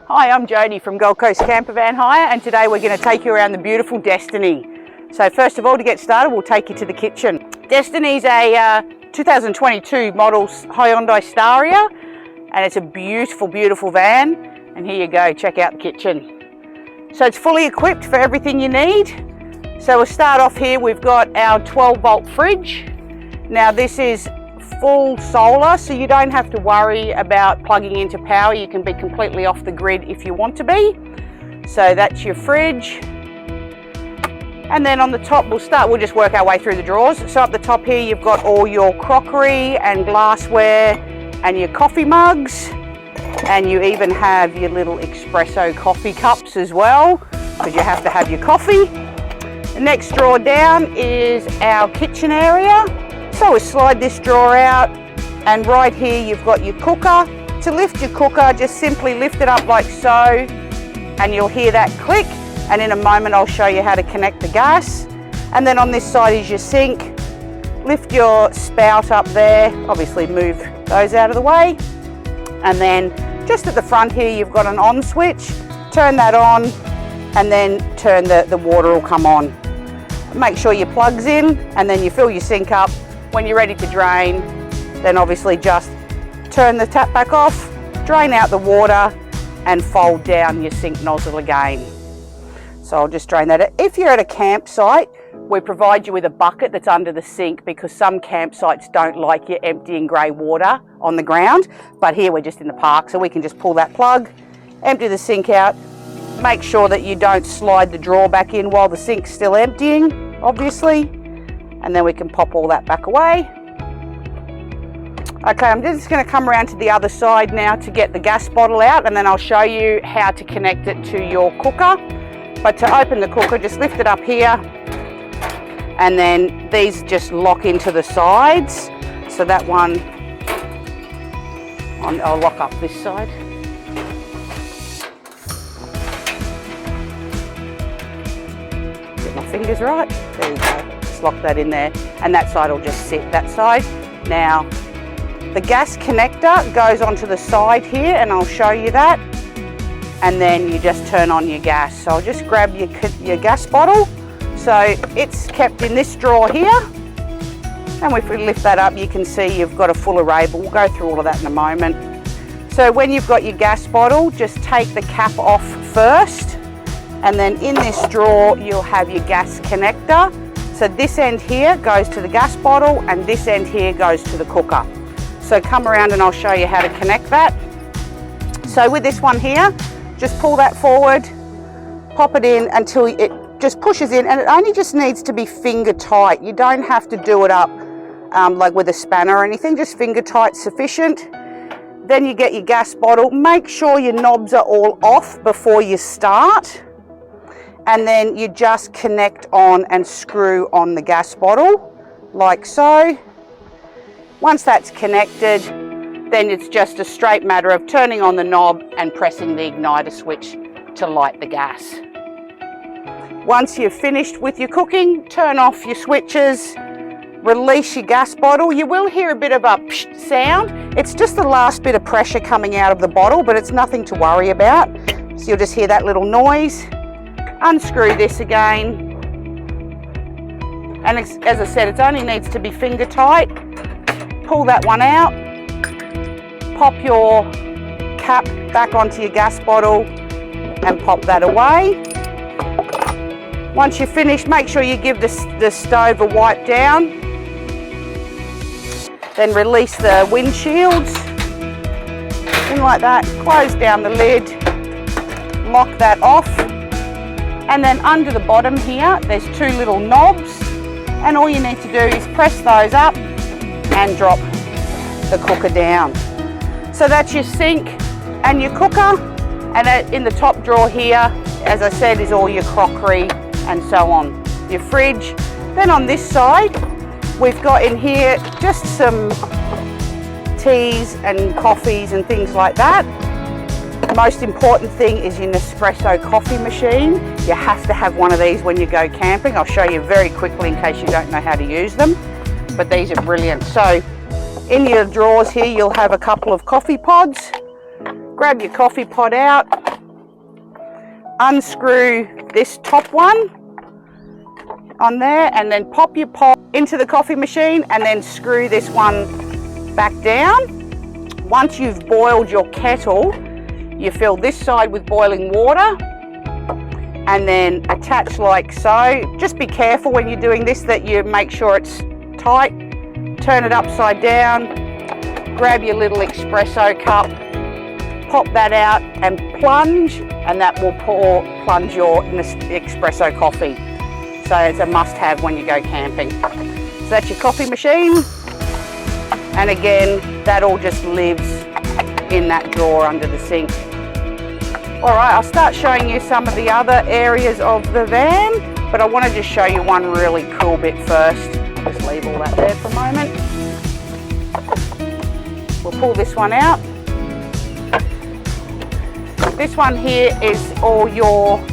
Hi, I'm Jodie from Gold Coast Campervan Hire, and today we're going to take you around the beautiful Destiny. So first of all, to get started, we'll take you to the kitchen. Destiny's a 2022 model Hyundai Staria, and it's a beautiful, beautiful van. And here you go, check out the kitchen. So it's fully equipped for everything you need. So we'll start off here, we've got our 12-volt fridge. Now this is full solar, so you don't have to worry about plugging into power. You can be completely off the grid if you want to be. So that's your fridge. And then on the top, we'll just work our way through the drawers. So up the top here, you've got all your crockery and glassware and your coffee mugs. And you even have your little espresso coffee cups as well, because you have to have your coffee. The next drawer down is our kitchen area. So we slide this drawer out, and right here you've got your cooker. To lift your cooker, just simply lift it up like so, and you'll hear that click. And in a moment I'll show you how to connect the gas. And then on this side is your sink. Lift your spout up there, obviously move those out of the way. And then just at the front here you've got an on switch. Turn that on, and then turn the water will come on. Make sure your plug's in, and then you fill your sink up. When you're ready to drain, then obviously just turn the tap back off, drain out the water, and fold down your sink nozzle again. So I'll just drain that. If you're at a campsite, we provide you with a bucket that's under the sink, because some campsites don't like you emptying grey water on the ground. But here we're just in the park, so we can just pull that plug, empty the sink out. Make sure that you don't slide the drawer back in while the sink's still emptying, obviously. And then we can pop all that back away. Okay, I'm just going to come around to the other side now to get the gas bottle out, and then I'll show you how to connect it to your cooker. But to open the cooker, just lift it up here, and then these just lock into the sides. So that one, I'll lock up this side. Get my fingers right. There you go. Lock that in there, and that side will just sit that side. Now the gas connector goes onto the side here, and I'll show you that, and then you just turn on your gas. So I'll just grab your gas bottle. So it's kept in this drawer here, and if we lift that up you can see you've got a full array, but we'll go through all of that in a moment. So when you've got your gas bottle, just take the cap off first, and then in this drawer you'll have your gas connector. So this end here goes to the gas bottle, and this end here goes to the cooker. So come around and I'll show you how to connect that. So with this one here, just pull that forward, pop it in until it just pushes in, and it only just needs to be finger tight. You don't have to do it up like with a spanner or anything, just finger tight sufficient. Then you get your gas bottle. Make sure your knobs are all off before you start. And then you just connect on and screw on the gas bottle, like so. Once that's connected, then it's just a straight matter of turning on the knob and pressing the igniter switch to light the gas. Once you've finished with your cooking, turn off your switches, release your gas bottle. You will hear a bit of a psh sound. It's just the last bit of pressure coming out of the bottle, but it's nothing to worry about. So you'll just hear that little noise. Unscrew this again, and as I said, it only needs to be finger tight. Pull that one out, pop your cap back onto your gas bottle and pop that away. Once you're finished, make sure you give the stove a wipe down, then release the windshields in like that, close down the lid, lock that off. And then under the bottom here, there's two little knobs, and all you need to do is press those up and drop the cooker down. So that's your sink and your cooker, and in the top drawer here, as I said, is all your crockery and so on. Your fridge. Then on this side, we've got in here just some teas and coffees and things like that. The most important thing is your Nespresso coffee machine. You have to have one of these when you go camping. I'll show you very quickly in case you don't know how to use them, but these are brilliant. So In your drawers here, you'll have a couple of coffee pods. Grab your coffee pod out, unscrew this top one on there, and then pop your pot into the coffee machine and then screw this one back down. Once you've boiled your kettle, you fill this side with boiling water and then attach like so. Just be careful when you're doing this that you make sure it's tight. Turn it upside down, grab your little espresso cup, pop that out and plunge, and that will plunge your espresso coffee. So it's a must-have when you go camping. So that's your coffee machine, and again, that all just lives in that drawer under the sink. All right, I'll start showing you some of the other areas of the van, but I want to just show you one really cool bit first. Just leave all that there for a moment. We'll pull this one out. This one here is all your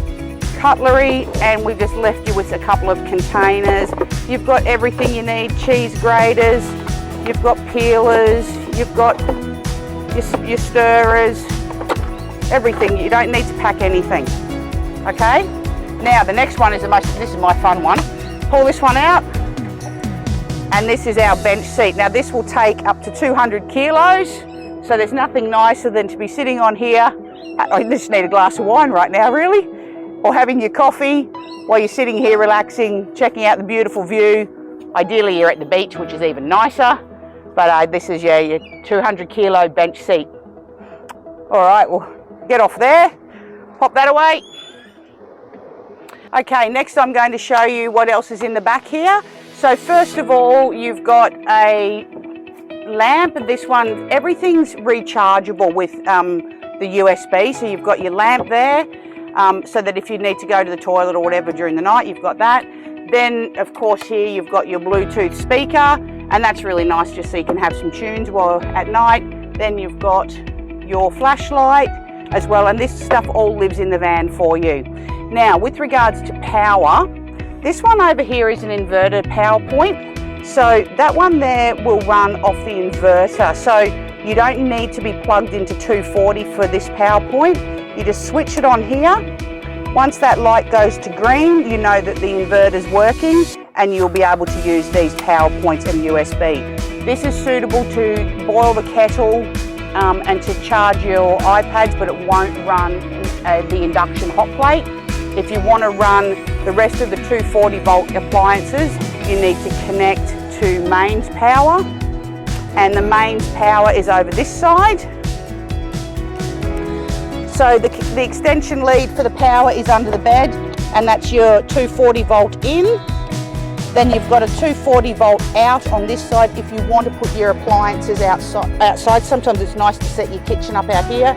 cutlery, and we've just left you with a couple of containers. You've got everything you need: cheese graters, you've got peelers, you've got your stirrers, everything. You don't need to pack anything. Okay? Now the next one is this is my fun one. Pull this one out, and this is our bench seat. Now this will take up to 200 kilos, so there's nothing nicer than to be sitting on here. I just need a glass of wine right now, really, or having your coffee while you're sitting here relaxing, checking out the beautiful view. Ideally you're at the beach, which is even nicer, but this is your 200 kilo bench seat. All right, we'll get off there, pop that away. Okay, next I'm going to show you what else is in the back here. So first of all, you've got a lamp. This one, everything's rechargeable with the USB. So you've got your lamp there, so that if you need to go to the toilet or whatever during the night, you've got that. Then of course here you've got your Bluetooth speaker, and that's really nice just so you can have some tunes while at night. Then you've got your flashlight as well, and this stuff all lives in the van for you. Now with regards to power, this one over here is an inverter power point. So that one there will run off the inverter. So you don't need to be plugged into 240 for this power point. You just switch it on here. Once that light goes to green, you know that the inverter's working, and you'll be able to use these power points and USB. This is suitable to boil the kettle and to charge your iPads, but it won't run the induction hot plate. If you want to run the rest of the 240 volt appliances, you need to connect to mains power, and the mains power is over this side. So the extension lead for the power is under the bed, and that's your 240 volt in. Then you've got a 240 volt out on this side if you want to put your appliances outside. Sometimes it's nice to set your kitchen up out here.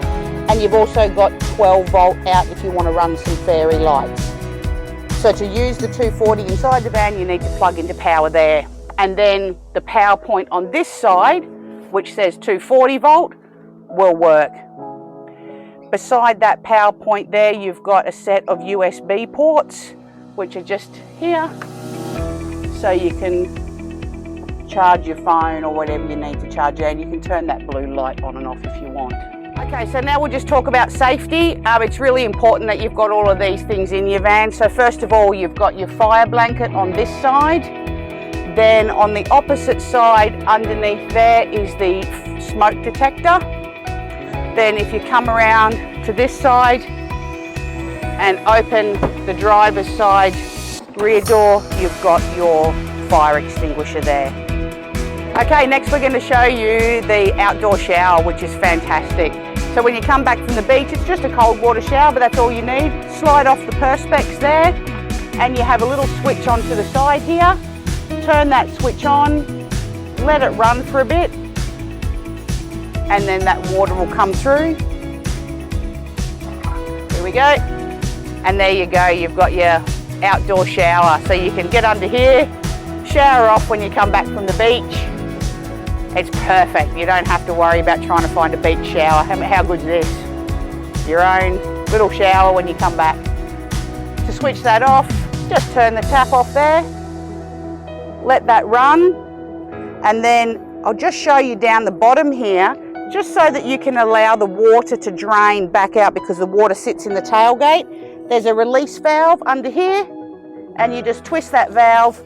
And you've also got 12 volt out if you want to run some fairy lights. So to use the 240 inside the van, you need to plug into power there. And then the power point on this side, which says 240 volt, will work. Beside that power point there, you've got a set of USB ports, which are just here. So you can charge your phone or whatever you need to charge, and you can turn that blue light on and off if you want. Okay, so now we'll just talk about safety. It's really important that you've got all of these things in your van. So first of all, you've got your fire blanket on this side. Then on the opposite side, underneath there is the smoke detector. Then if you come around to this side and open the driver's side rear door, you've got your fire extinguisher there. Okay, next we're going to show you the outdoor shower, which is fantastic. So when you come back from the beach, it's just a cold water shower, but that's all you need. Slide off the perspex there, and you have a little switch onto the side here. Turn that switch on, let it run for a bit, and then that water will come through. Here we go. And there you go, you've got your outdoor shower. So you can get under here, shower off when you come back from the beach. It's perfect. You don't have to worry about trying to find a beach shower. How good is this? Your own little shower when you come back. To switch that off, just turn the tap off there, let that run, and then I'll just show you down the bottom here, just so that you can allow the water to drain back out because the water sits in the tailgate. There's a release valve under here, and you just twist that valve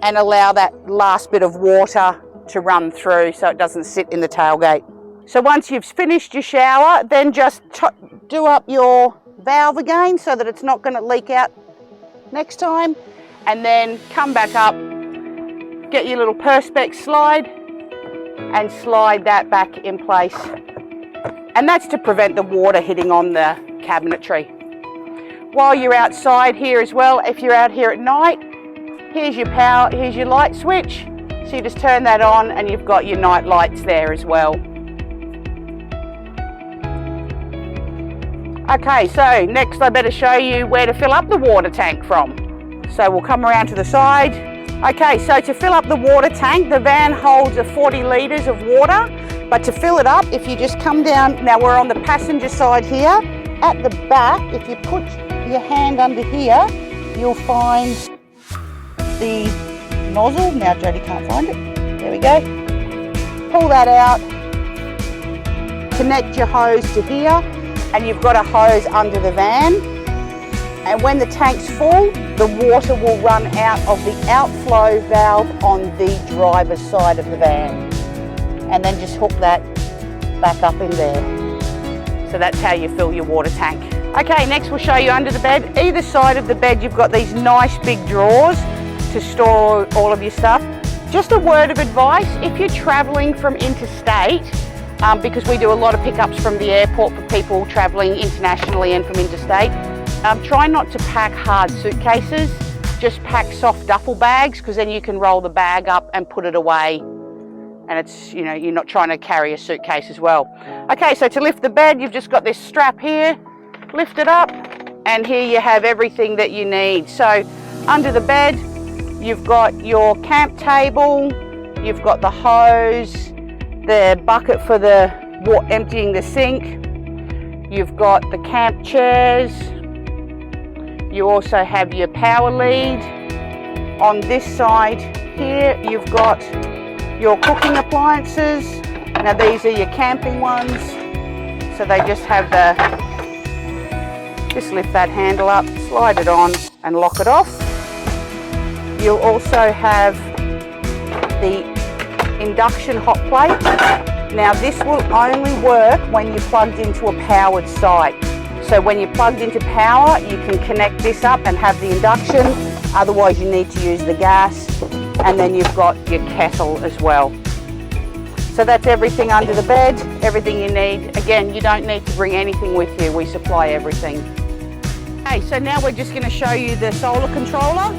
and allow that last bit of water to run through so it doesn't sit in the tailgate. So once you've finished your shower, then just do up your valve again so that it's not going to leak out next time, and then come back up, get your little perspex slide and slide that back in place, and that's to prevent the water hitting on the cabinetry. While you're outside here as well, if you're out here at night, here's your power, here's your light switch, so you just turn that on and you've got your night lights there as well. Okay, so next I better show you where to fill up the water tank from. So we'll come around to the side. Okay, so to fill up the water tank, the van holds 40 litres of water, but to fill it up, if you just come down, now we're on the passenger side here, at the back, if you put your hand under here, you'll find the nozzle. Now Jodie can't find it. There we go. Pull that out, connect your hose to here, and you've got a hose under the van. And when the tank's full, the water will run out of the outflow valve on the driver's side of the van. And then just hook that back up in there. So that's how you fill your water tank. Okay, next we'll show you under the bed. Either side of the bed, you've got these nice big drawers to store all of your stuff. Just a word of advice, if you're traveling from interstate, because we do a lot of pickups from the airport for people traveling internationally and from interstate, try not to pack hard suitcases, just pack soft duffel bags, because then you can roll the bag up and put it away, and it's, you know, you're not trying to carry a suitcase as well. Okay, so to lift the bed, you've just got this strap here, lift it up, and here you have everything that you need. So under the bed, you've got your camp table, you've got the hose, the bucket for the emptying the sink, you've got the camp chairs, you also have your power lead. On this side here, you've got your cooking appliances. Now these are your camping ones, so they just have just lift that handle up, slide it on and lock it off. You'll also have the induction hot plate. Now this will only work when you're plugged into a powered site. So when you're plugged into power, you can connect this up and have the induction. Otherwise you need to use the gas, and then you've got your kettle as well. So that's everything under the bed, everything you need. Again, you don't need to bring anything with you. We supply everything. Okay, so now we're just going to show you the solar controller.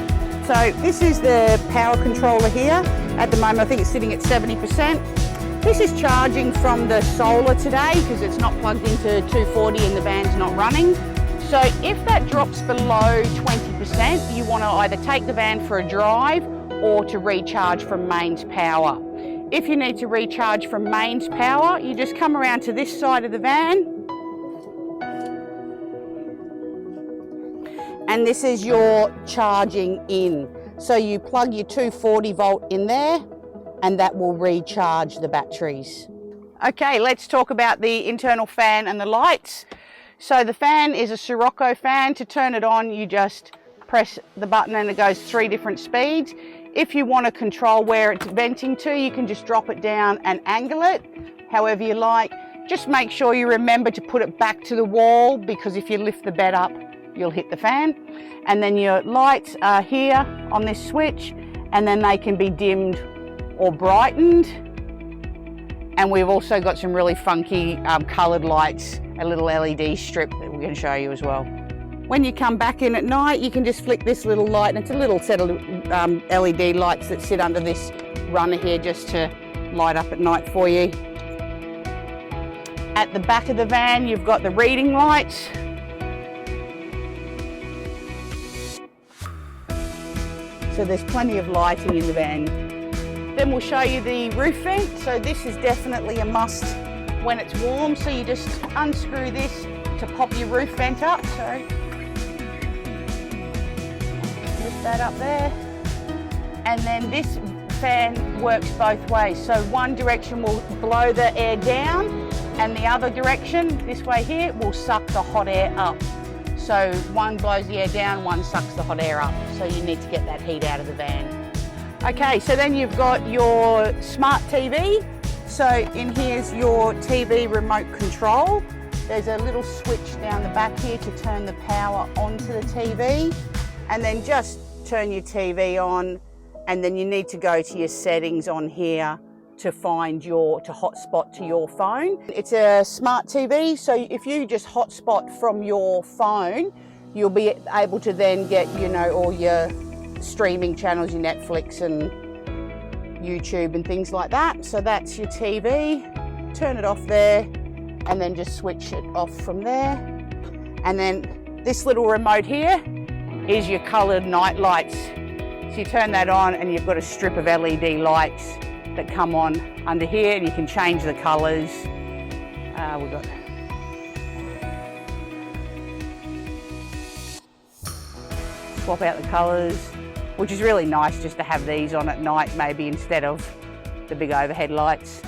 So this is the power controller here. At the moment, I think it's sitting at 70%. This is charging from the solar today because it's not plugged into 240 and the van's not running. So if that drops below 20%, you want to either take the van for a drive or to recharge from mains power. If you need to recharge from mains power, you just come around to this side of the van, and this is your charging in. So you plug your 240 volt in there, and that will recharge the batteries. Okay, let's talk about the internal fan and the lights. So the fan is a Sirocco fan. To turn it on, you just press the button and it goes 3 different speeds. If you want to control where it's venting to, you can just drop it down and angle it however you like. Just make sure you remember to put it back to the wall, because if you lift the bed up, you'll hit the fan. And then your lights are here on this switch, and then they can be dimmed or brightened. And we've also got some really funky coloured lights, a little LED strip that we're going to show you as well. When you come back in at night, you can just flick this little light, and it's a little set of LED lights that sit under this runner here just to light up at night for you. At the back of the van, you've got the reading lights. So there's plenty of lighting in the van. Then we'll show you the roof vent. So this is definitely a must when it's warm. So you just unscrew this to pop your roof vent up. So lift that up there. And then this fan works both ways. So one direction will blow the air down and the other direction, this way here, will suck the hot air up. So one blows the air down, one sucks the hot air up. So you need to get that heat out of the van. Okay, so then you've got your smart TV. So in here's your TV remote control. There's a little switch down the back here to turn the power onto the TV, and then just turn your TV on, and then you need to go to your settings on here to find to hotspot to your phone. It's a smart TV, so if you just hotspot from your phone, you'll be able to then get, you know, all your streaming channels, your Netflix and YouTube and things like that. So that's your TV. Turn it off there, and then just switch it off from there. And then this little remote here is your coloured night lights. So you turn that on and you've got a strip of LED lights that come on under here, and you can change the colours. We've got swap out the colours, which is really nice just to have these on at night maybe instead of the big overhead lights.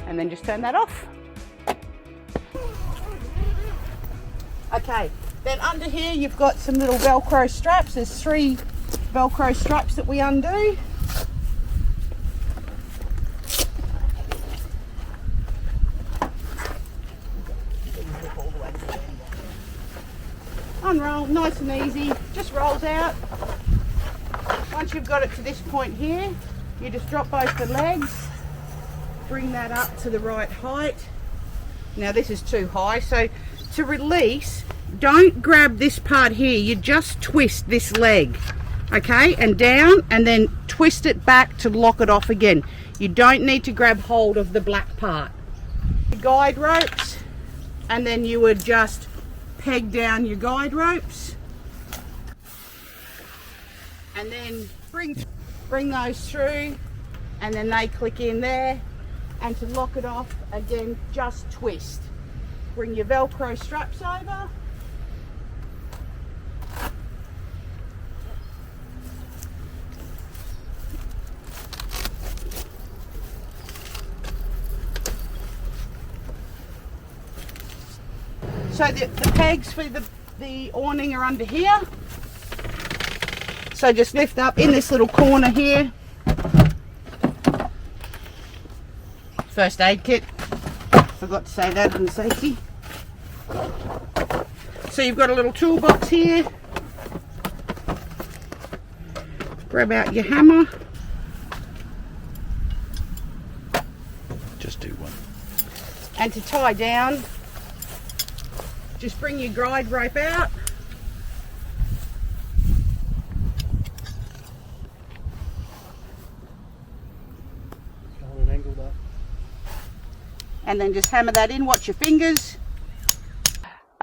And then just turn that off. Okay, then under here you've got some little Velcro straps. There's 3 Velcro straps that we undo. Unroll, nice and easy, just rolls out. Once you've got it to this point here, you just drop both the legs, bring that up to the right height. Now this is too high, so to release, don't grab this part here, you just twist this leg, okay, and down, and then twist it back to lock it off again. You don't need to grab hold of the black part. The guide ropes, and then you would just peg down your guide ropes, and then bring those through, and then they click in there. And to lock it off, again, just twist. Bring your Velcro straps over. So the pegs for the awning are under here. So just lift up in this little corner here. First aid kit. Forgot to say that in safety. So you've got a little toolbox here. Grab out your hammer. Just do one. And to tie down, just bring your guide rope out. An angle there. And then just hammer that in, watch your fingers.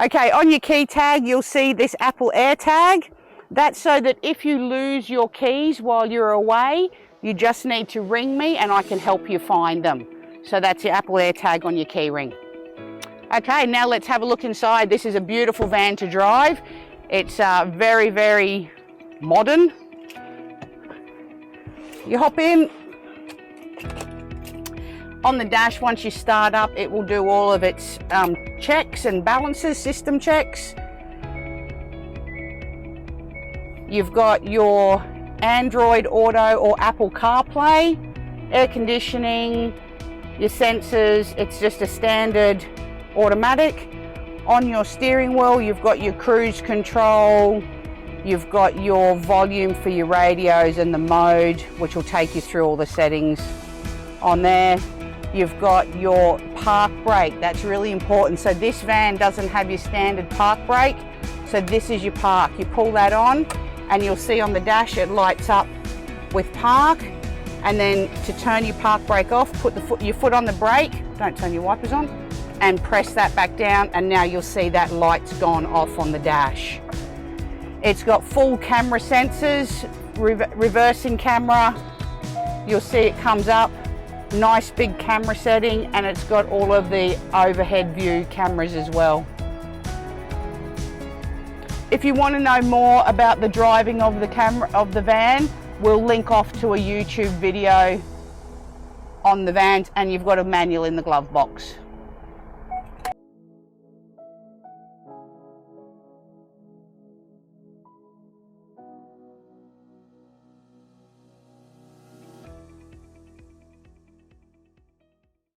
Okay, on your key tag you'll see this Apple AirTag. That's so that if you lose your keys while you're away, you just need to ring me and I can help you find them. So that's your Apple AirTag on your key ring. Okay, now let's have a look inside. This is a beautiful van to drive. It's very, very modern. You hop in. On the dash, once you start up, it will do all of its checks and balances, system checks. You've got your Android Auto or Apple CarPlay, air conditioning, your sensors. It's just a standard automatic. On your steering wheel, you've got your cruise control, you've got your volume for your radios and the mode, which will take you through all the settings on there. You've got your park brake, that's really important. So this van doesn't have your standard park brake, so this is your park. You pull that on and you'll see on the dash it lights up with park, and then to turn your park brake off, put your foot on the brake, don't turn your wipers on, and press that back down, and now you'll see that light's gone off on the dash. It's got full camera sensors, reversing camera, you'll see it comes up. Nice big camera setting, and it's got all of the overhead view cameras as well. If you want to know more about the driving of the van, We'll link off to a YouTube video on the vans, and you've got a manual in the glove box.